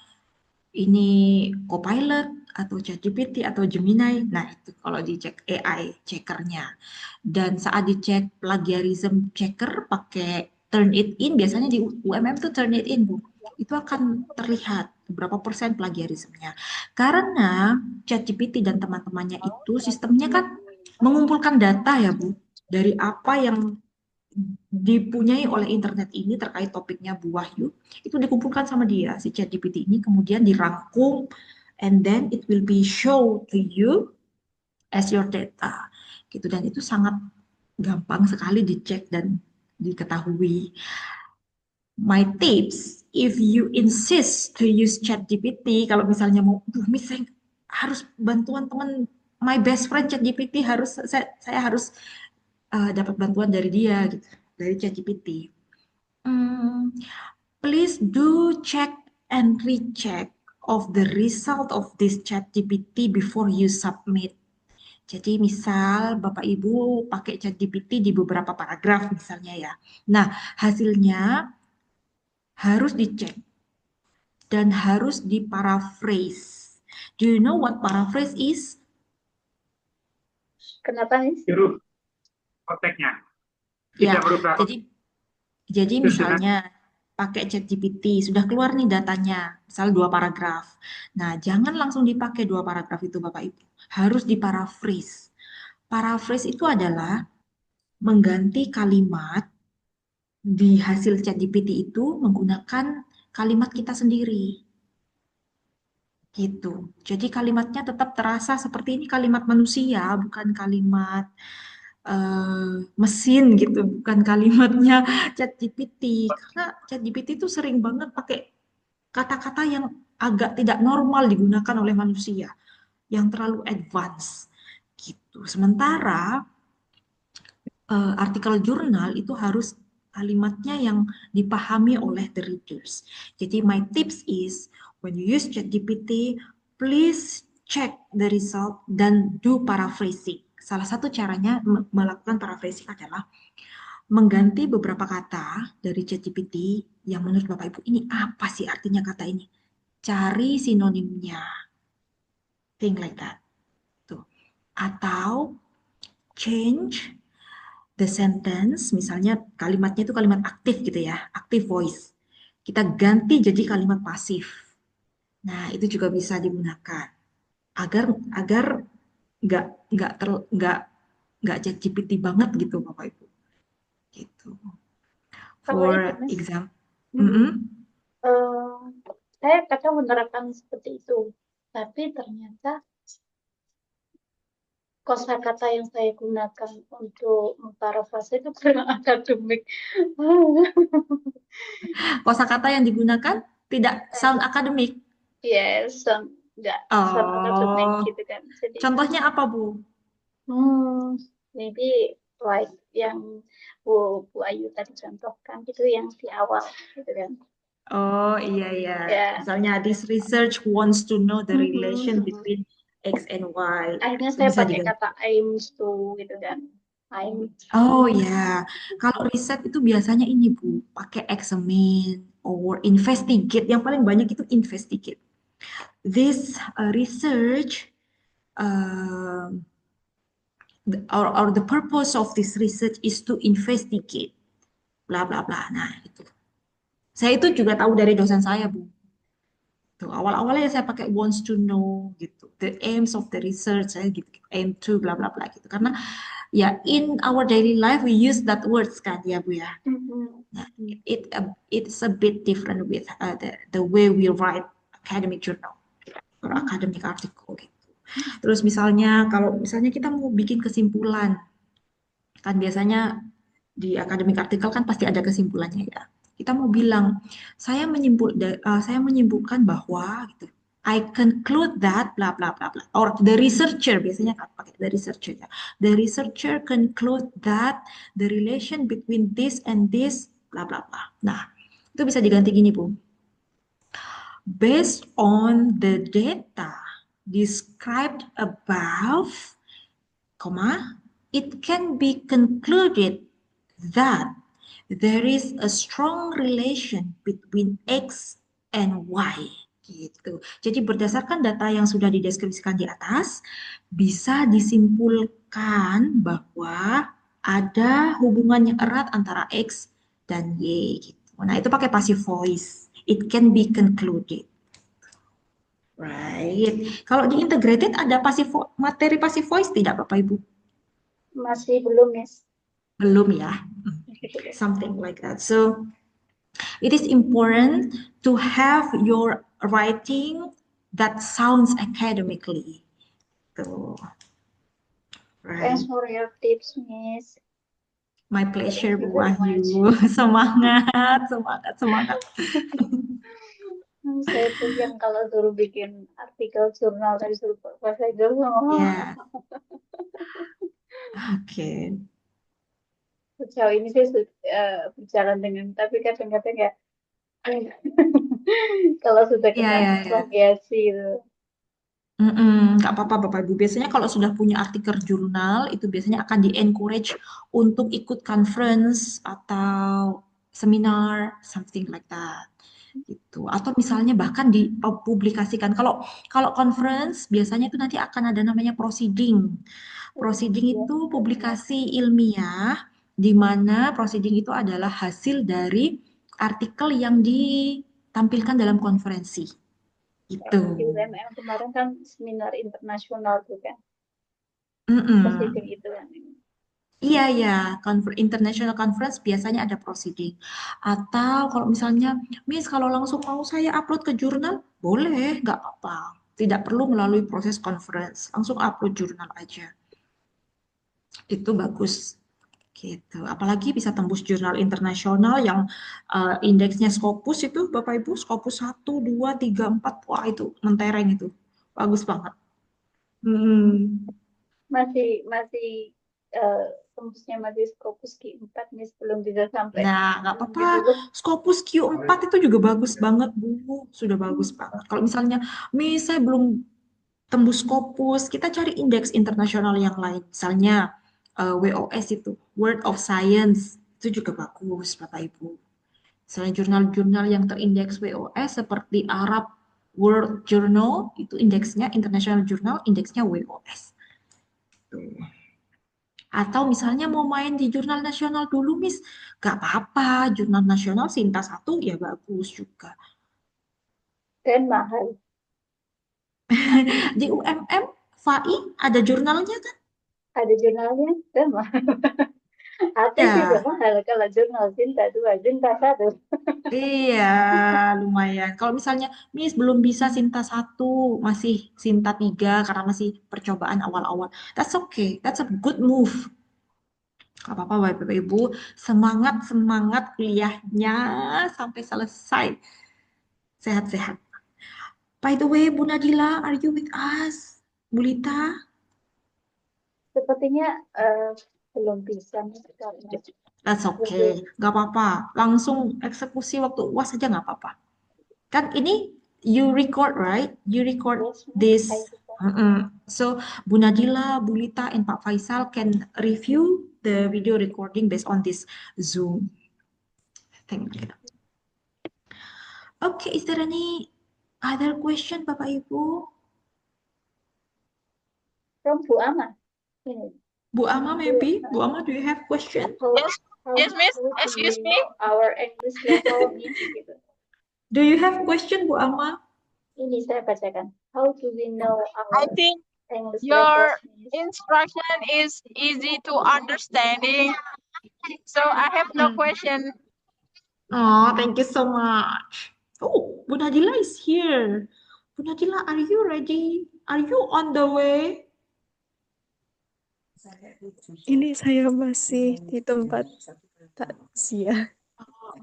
Ini Copilot atau ChatGPT atau Gemini. Nah, itu kalau dicek AI checkernya. Dan saat dicek plagiarism checker pakai turn it in, biasanya di UMM tuh turn it in, Bu. Itu akan terlihat berapa persen plagiarismenya. Karena ChatGPT dan teman-temannya itu sistemnya kan mengumpulkan data ya, Bu, dari apa yang dipunyai oleh internet ini terkait topiknya Bu Wahyu, itu dikumpulkan sama dia, si ChatGPT ini, kemudian dirangkum, and then it will be show to you as your data. Gitu, dan itu sangat gampang sekali dicek dan diketahui. My tips, if you insist to use ChatGPT, kalau misalnya mau, Miss, saya harus bantuan teman, my best friend ChatGPT, saya harus dapat bantuan dari dia, gitu, dari ChatGPT. Please do check and recheck of the result of this ChatGPT before you submit. Jadi misal Bapak Ibu pakai ChatGPT di beberapa paragraf misalnya ya. Nah, hasilnya harus dicek dan harus diparaphrase. Do you know what paraphrase is? Kenapa nih? Tiru konteksnya. Ya, Tidak merubah jadi misalnya pakai ChatGPT, sudah keluar nih datanya, misal 2 paragraf. Nah, jangan langsung dipakai 2 paragraf itu Bapak Ibu. Harus diparaphrase. Paraphrase itu adalah mengganti kalimat di hasil ChatGPT itu menggunakan kalimat kita sendiri. Gitu. Jadi kalimatnya tetap terasa seperti ini kalimat manusia, bukan kalimat mesin gitu, bukan kalimatnya ChatGPT. Karena ChatGPT itu sering banget pakai kata-kata yang agak tidak normal digunakan oleh manusia, yang terlalu advance gitu. Sementara artikel jurnal itu harus kalimatnya yang dipahami oleh the readers. Jadi my tips is when you use ChatGPT, please check the result dan do paraphrasing. Salah satu caranya melakukan paraphrasing adalah mengganti beberapa kata dari ChatGPT yang menurut Bapak Ibu ini apa sih artinya kata ini? Cari sinonimnya. Think like that. Tuh. Atau change the sentence, misalnya kalimatnya itu kalimat aktif gitu ya, active voice. Kita ganti jadi kalimat pasif. Nah, itu juga bisa digunakan agar nggak nggak ChatGPT banget gitu Bapak Ibu. Gitu. Kalau For itu, Mas, example, saya kadang menerapkan seperti itu, tapi ternyata kosakata yang saya gunakan untuk memparafrase itu kurang akademik. kosakata yang digunakan tidak sound akademik. Yes, nggak sound akademik gitu kan. Jadi, Contohnya apa, Bu? maybe like yang Bu Ayu tadi contohkan itu yang di awal gitu kan. Oh iya ya. Ya. Misalnya this research wants to know the relation between X and Y. Akhirnya Itu saya bisa pakai diganti. kata aims to gitu kan. Aims. Oh ya, kalau riset itu biasanya ini Bu, pakai examine or investigate. Yang paling banyak itu investigate. This research or the purpose of this research is to investigate. Bla bla bla. Nah itu. Saya itu juga tahu dari dosen saya Bu. Tuh, awal-awalnya saya pakai wants to know gitu. The aims of the research saya gitu, aim to bla bla bla gitu. Karena ya in our daily life we use that words kan ya Bu ya. Nah, it's a bit different with the way we write academic journal or academic article gitu. Terus misalnya kalau misalnya kita mau bikin kesimpulan, kan biasanya di academic article kan pasti ada kesimpulannya ya. Kita mau bilang saya menyimpulkan bahwa gitu. I conclude that bla bla bla bla. Or the researcher biasanya kan pakai the researcher ya. The researcher conclude that the relation between this and this bla bla bla. Nah, itu bisa diganti gini, Bu. Based on the data described above, comma, it can be concluded that there is a strong relation between X and Y. Gitu. Jadi berdasarkan data yang sudah dideskripsikan di atas, bisa disimpulkan bahwa ada hubungan yang erat antara X dan Y gitu. Nah, itu pakai passive voice. It can be concluded. Right. Kalau di integrated ada materi passive voice tidak, Bapak Ibu? Masih belum, Miss. Belum ya. Something like that. So it is important to have your writing that sounds academically. So, right. Thanks for your tips, Miss. My pleasure, Thank you Bu very Wahyu. Semangat, semangat, semangat. Saya tuh yang kalau suruh bikin artikel jurnal tadi suruh bahasa Inggris, Ya, oke. sejauh ini saya berjalan dengan, tapi kadang-kadang ya kalau sudah Ya, kena ya, ya. plagiasi itu. Nggak apa-apa Bapak Ibu. Biasanya kalau sudah punya artikel jurnal, itu biasanya akan di-encourage untuk ikut conference atau seminar, something like that. Gitu. Atau misalnya bahkan dipublikasikan. Kalau kalau conference biasanya itu nanti akan ada namanya proceeding. Proceeding Ya, itu publikasi ilmiah, di mana proceeding itu adalah hasil dari artikel yang ditampilkan dalam konferensi. Itu. di UMM kemarin kan seminar internasional tuh kan, Mm-mm. proceeding itu kan. Iya, ya, international conference biasanya ada proceeding. Atau kalau misalnya, Miss, kalau langsung mau saya upload ke jurnal, boleh, nggak apa-apa. Tidak perlu melalui proses conference, langsung upload jurnal aja. Itu bagus. Gitu. Apalagi bisa tembus jurnal internasional yang indeksnya Scopus itu, Bapak Ibu, Scopus 1, 2, 3, 4, wah itu mentereng itu. Bagus banget. Hmm. Masih masih eh, tembusnya masih Scopus Q4 nih, belum bisa sampai Nah, nggak apa-apa. gitu loh. Scopus Q4 itu juga bagus banget, Bu. Sudah bagus banget. Kalau misalnya, saya belum tembus Scopus, kita cari indeks internasional yang lain. Misalnya, WOS itu, World of Science. Itu juga bagus, Bapak Ibu. Misalnya jurnal-jurnal yang terindeks WOS seperti Arab World Journal, itu indeksnya, International Journal, indeksnya WOS. Tuh. Atau misalnya mau main di jurnal nasional dulu, Miss. Gak apa-apa, jurnal nasional Sinta 1 ya bagus juga. Dan mahal. Di UMM, FAI ada jurnalnya kan? Ada jurnalnya dan mahal. Artis juga Ya, mahal kalau jurnal Cinta 2, Cinta 1. iya, lumayan. Kalau misalnya Miss belum bisa Sinta 1, masih Sinta 3 karena masih percobaan awal-awal. That's okay, that's a good move. Gak apa-apa, Bapak Ibu. Semangat-semangat kuliahnya sampai selesai. Sehat-sehat. By the way, Bu Nadila, are you with us? Bu Lita? Sepertinya belum bisa nih karena That's okay. Gak apa-apa. Langsung eksekusi waktu UAS saja gak apa-apa. Kan ini you record, right? You record this. So, Bu Nadila, Bu Lita, and Pak Faisal can review the video recording based on this Zoom. Thank you. Okay, is there any other question, Bapak Ibu? from Bu Ama. Ini. Bu Ama, maybe? Bu Ama, do you have question? Yes, yes, Miss. How do Excuse we me. know our English level is gitu. Do you have question, Bu Ama? Ini saya bacakan. How do we know I our think English your level is? instruction is easy to understanding. So I have no question. Oh, thank you so much. Oh, Bu Nadila is here. Bu Nadila, are you ready? Are you on the way? Ini saya masih di tempat takziah.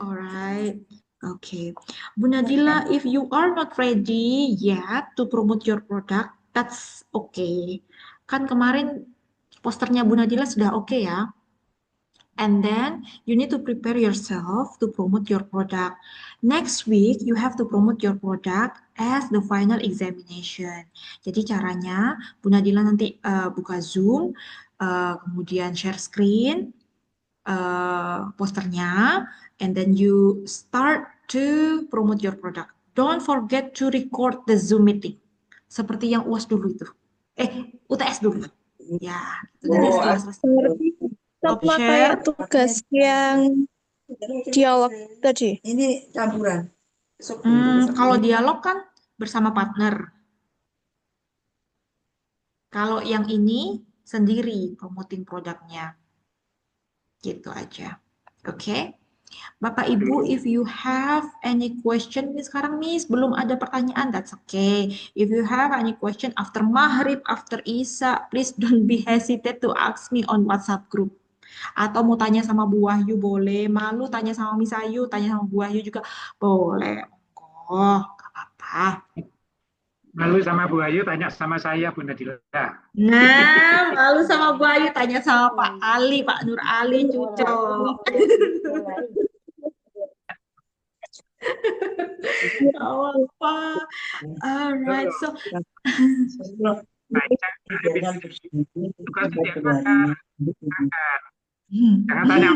Alright. Okay. Bu Nadila, if you are not ready yet to promote your product, that's okay. Kan kemarin posternya Bu Nadila sudah oke ya. And then you need to prepare yourself to promote your product. Next week, you have to promote your product as the final examination. Jadi caranya, Bu Nadila nanti buka Zoom, kemudian share screen, posternya, and then you start to promote your product. Don't forget to record the Zoom meeting. Seperti yang UAS dulu itu. UTS dulu. Ya, gitu. Nanti setelah selesai. Berarti Stop sama share. kayak tugas yang Dialog tadi. Ini campuran. Kalau dialog kan bersama partner. Kalau yang ini sendiri promoting produknya. Gitu aja. Oke. Bapak Ibu, if you have any question, Miss sekarang Miss belum ada pertanyaan, that's okay. If you have any question after Maghrib, after Isya, please don't be hesitate to ask me on WhatsApp group. Atau mau tanya sama Bu Wahyu boleh, malu tanya sama Miss Ayu, tanya sama Bu Wahyu juga boleh. Oh, gak apa-apa. Malu sama Bu Ayu, tanya sama saya, Bu Nadila. Nah, malu sama Bu Ayu, tanya sama Pak Ali, Pak Nur Ali, Cuco. Oh, apa? Alright, so Baca, tugas dia makan. Jangan tanya.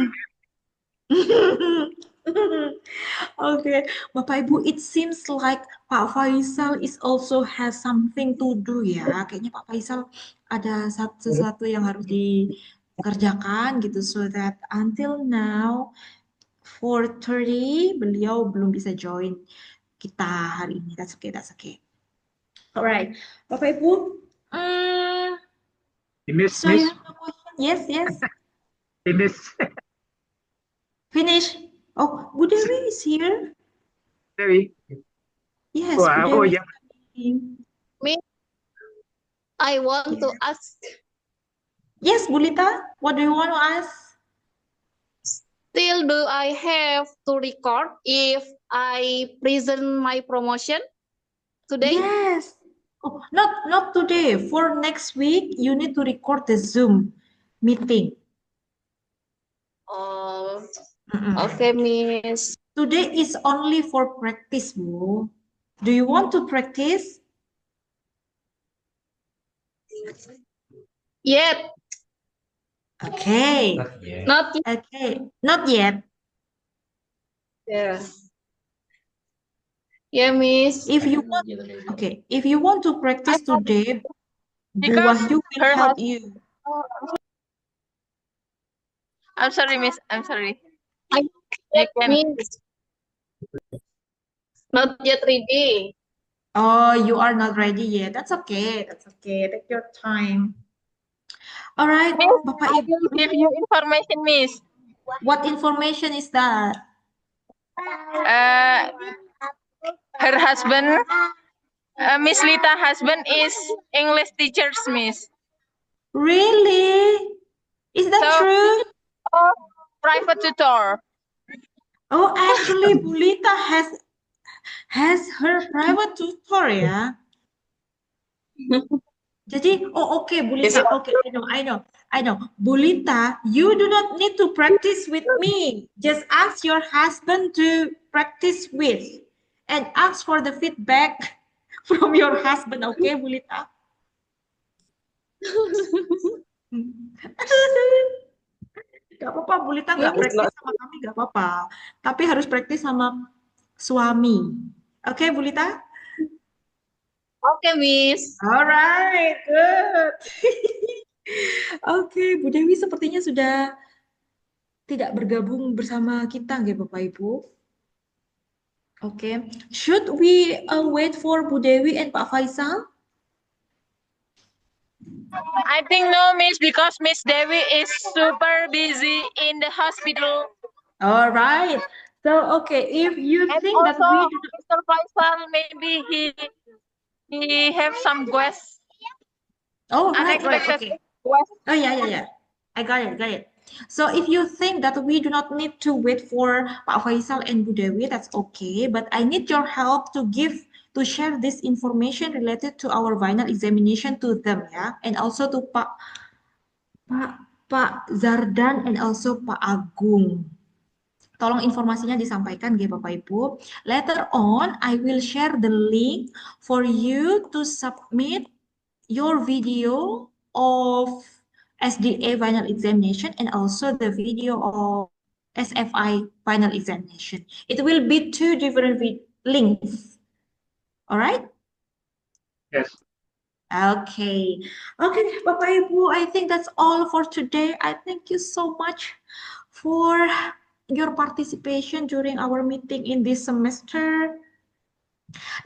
Oke, Bapak Ibu, it seems like Pak Faisal is also has something to do ya. Kayaknya Pak Faisal ada sesuatu yang harus dikerjakan gitu, so that until now 4:30 beliau belum bisa join kita hari ini. That's okay, that's okay. Alright, Bapak Ibu, Finish, so you Miss. have no question? Yes, yes. Finish. Finish. Oh, Bu Dewi is here. Dewi. Yes, Wah, Bu oh Dewi is ya. coming. I want to ask, Yes, Bu Lita, what do you want to ask? still do I have to record if I present my promotion today? Yes. Oh, not today. For next week, you need to record the Zoom meeting. Oh, Mm-mm. okay, Miss. Today is only for practice, Bu. Do you want to practice? Yet, Okay. not yet. Okay. Not yet. Yeah. Yeah, Miss. If you want, okay. If you want to practice today, Bu Because Wahyu will her help husband. you. I'm sorry, Miss. I'm sorry. I You can. Miss. Not yet ready. Oh, you are not ready yet. That's okay. That's okay. Take your time. All right, Miss, Bapak I Ibu. will give you information, Miss. What information is that? Her husband, Miss Lita husband is English teachers, Miss. Really? Is that So, true? private tutor. Oh, actually, Bulita has her private tutor ya. Jadi, oh okay, Bulita, okay, I know. Bulita, you do not need to practice with me. Just ask your husband to practice with, and ask for the feedback from your husband, okay, Bulita? Gak apa-apa, Bulita nggak praktis sama kami gak apa-apa. Tapi harus praktis sama suami. Oke, Bulita? Okay, Miss. Alright, good. Oke, Bu Dewi sepertinya sudah tidak bergabung bersama kita, nggih Bapak Ibu? Oke, should we wait for Bu Dewi and Pak Faisal? I think no, Miss, because Miss Dewi is super busy in the hospital. All right. So, okay, if you And think that also, we do Mr. Faisal, maybe he have some guests, oh, right, unexpected okay. guests. Oh, yeah. I got it. So if you think that we do not need to wait for Pak Faisal and Bu Dewi, that's okay. But I need your help to share this information related to our final examination to them, yeah, and also to Pak Zardan and also Pak Agung. Tolong informasinya disampaikan, ya Bapak Ibu. Later on, I will share the link for you to submit your video of SDA final examination and also the video of SFI final examination. It will be 2 different links. All right? Yes. Okay, Bapak Ibu, I think that's all for today. I thank you so much for your participation during our meeting in this semester.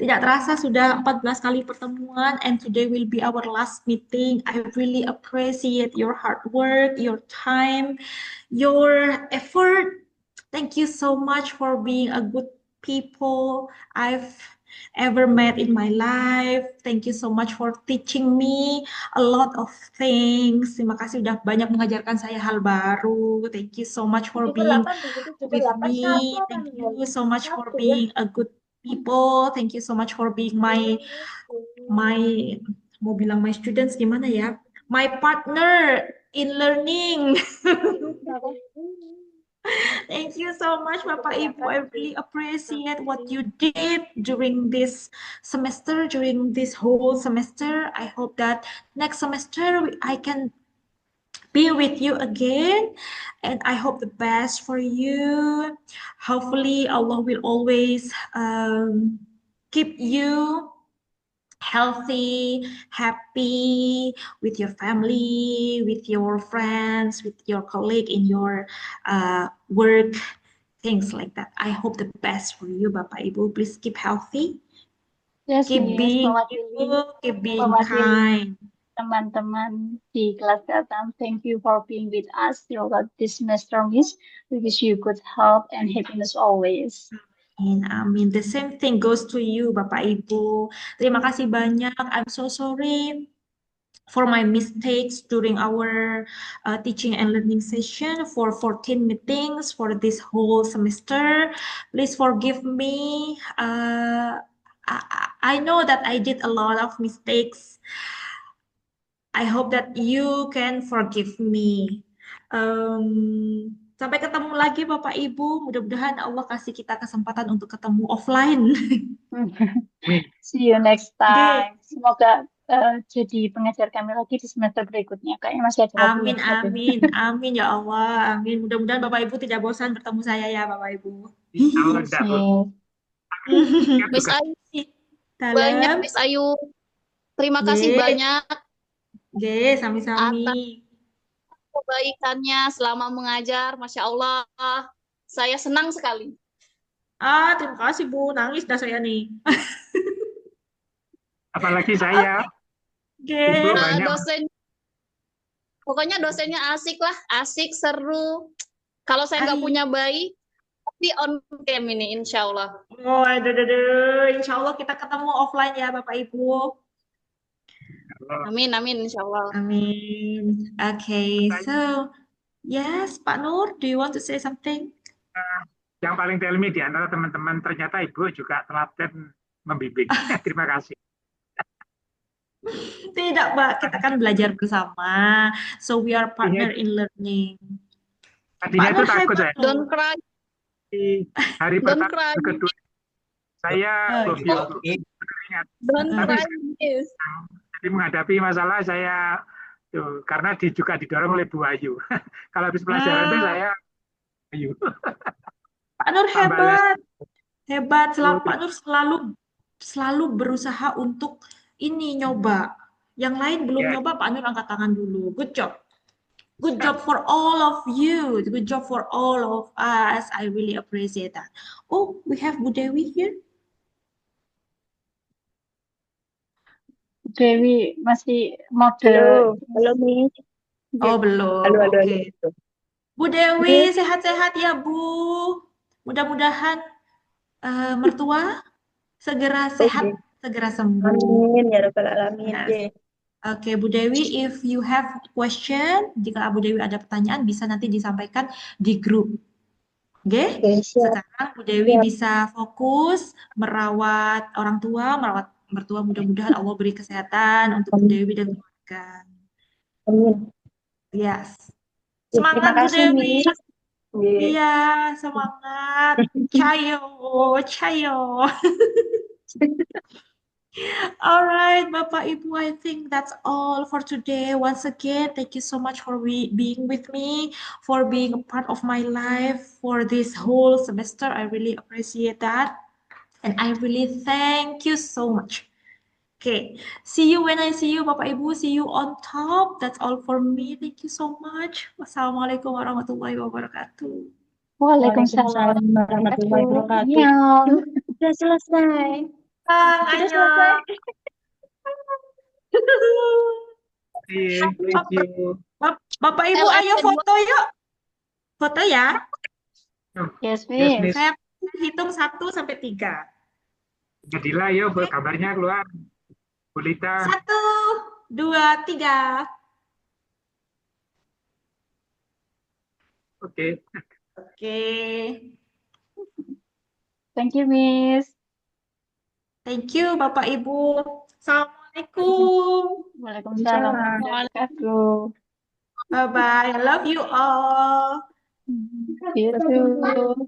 Tidak terasa sudah 14 kali pertemuan and today will be our last meeting. I really appreciate your hard work, your time, your effort. Thank you so much for being a good people I've ever met in my life. Thank you so much for teaching me a lot of things. Terima kasih sudah banyak mengajarkan saya hal baru. Thank you so much for being with me. Thank you so much for being a good people. Thank you so much for being my mau bilang my students gimana ya? My partner in learning. Thank you so much, Bapak Ibu. I really appreciate what you did during this semester, during this whole semester. I hope that next semester I can be with you again, and I hope the best for you. Hopefully, Allah will always keep you healthy, happy with your family, with your friends, with your colleague in your work, things like that. I hope the best for you, Bapak Ibu. Please keep healthy, Yes, keep Miss, being mewakili good, keep being mewakili kind. teman-teman di kelas datang. Thank you for being with us throughout this semester, Miss. We wish you good health and happiness always. Amin. The same thing goes to you, Bapak Ibu. Terima kasih banyak. I'm so sorry for my mistakes during our teaching and learning session for 14 meetings for this whole semester. Please forgive me. I know that I did a lot of mistakes. I hope that you can forgive me. Sampai ketemu lagi Bapak Ibu. Mudah-mudahan Allah kasih kita kesempatan untuk ketemu offline. See you next Oke. time. Semoga jadi pengajar kami lagi di semester berikutnya. Kayaknya masih ada lagi Amin, yang satu. amin, amin ya Allah, amin. Mudah-mudahan Bapak Ibu tidak bosan bertemu saya ya Bapak Ibu. Allah Yes, tidak Miss. Miss Ayu, banyak Dalam, Miss Ayu. Terima kasih Ye, banyak ye, sami-sami. atas kebaikannya selama mengajar. Masya Allah, saya senang sekali. Terima kasih Bu, nangis dah saya nih. Apalagi saya, Ibu Oke, banyak Pokoknya dosennya asik lah, asik, seru. Kalau saya nggak Ai. punya bayi, pasti on cam ini, insya Allah. Oh, aduh. Insya Allah kita ketemu offline ya Bapak Ibu. Amin, amin, insya Allah. Amin. Okay, so yes, Pak Nur, do you want to say something? yang paling tell me di antara teman-teman ternyata Ibu juga telaten membimbing. Terima kasih. Tidak, Mbak. Kita kan belajar bersama. So we are partner in learning. Tadinya Pak itu Nur takut hebat saya. loh. Don't cry, Di hari don't pertama, cry, kedua, saya beringat. don't Tapi cry, miss. jadi menghadapi masalah saya tuh, karena juga didorong oleh Bu Ayu. Kalau habis pelajaran itu saya Ayu. Pak Nur Tambah hebat. Hebat. Pak Nur selalu berusaha untuk ini nyoba. Yang lain belum Ya. nyoba, Pak Nur angkat tangan dulu. Good job. Good job for all of you. Good job for all of us. I really appreciate that. Oh, we have Bu Dewi here. Dewi masih mode. Halo, Miss. Oh, belum. Halo. Oke. Bu Dewi, sehat-sehat ya, Bu. Mudah-mudahan mertua segera sehat, segera sembuh. Amin, ya Rabbal Alamin. Yes. Oke, Bu Dewi, if you have question, jika Bu Dewi ada pertanyaan, bisa nanti disampaikan di grup. Oke? Oke, siap. Sekarang Bu Dewi bisa fokus merawat orang tua, merawat mertua. Mudah-mudahan Allah beri kesehatan untuk Bu Dewi dan keluarga. Amin. Yes. Terima Semangat Bu kasih, Dewi. Miss. Iya, semangat. Cayo. All right, Bapak Ibu, I think that's all for today. Once again, thank you so much for being with me, for being a part of my life for this whole semester. I really appreciate that. And I really thank you so much. Okay, see you when I see you, Bapak Ibu. See you on top. That's all for me. Thank you so much. Wassalamualaikum warahmatullahi wabarakatuh. Waalaikumsalam Waalaikumsalam warahmatullahi wabarakatuh. Annyeong. Sudah selesai. Bang, Sudah annyeong. selesai. Thank you. Bapak Ibu, ayo LSM foto yuk. Foto ya. Yes, Yes, Miss. Miss. Saya hitung 1 sampai 3. Jadilah, yuk, gambarnya keluar. Bulita. 1, 2, 3. Oke. Oke. Thank you, Miss. Thank you, Bapak Ibu. Assalamualaikum. Waalaikumsalam warahmatullahi wabarakatuh. Bye-bye. I love you all. You too.